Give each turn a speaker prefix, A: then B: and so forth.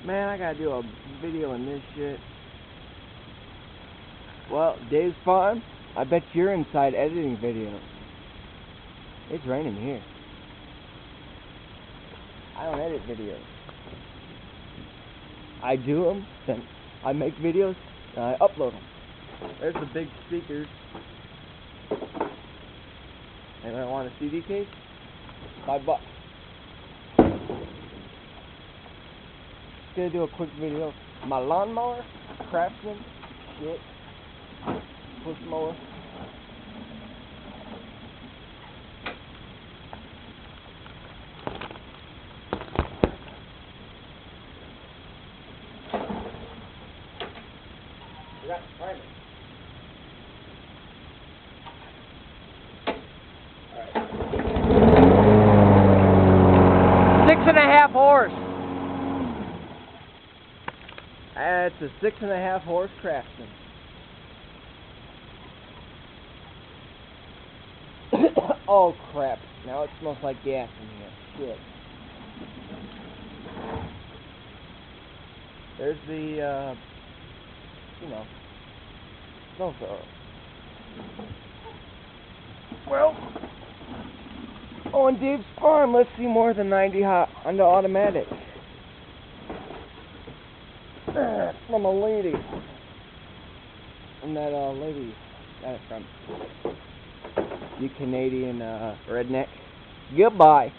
A: Man, I gotta do a video on this shit. Well, Dave's farm, I bet you're inside editing videos. It's raining here. I don't edit videos. I do them, then I make videos, and I upload them. There's the big speakers. Anyone want a CD case? $5. Gonna do a quick video. My lawnmower, craftsman, shit, push mower. We got the timer. Alright. 6.5 horse. It's a 6.5 horse craftsman. Oh crap, now it smells like gas in here. Shit. There's the, snow thrower. Well, on Dave's farm, let's see more than 90 hot on the automatic. From a lady. From that lady got it from. You Canadian redneck. Goodbye.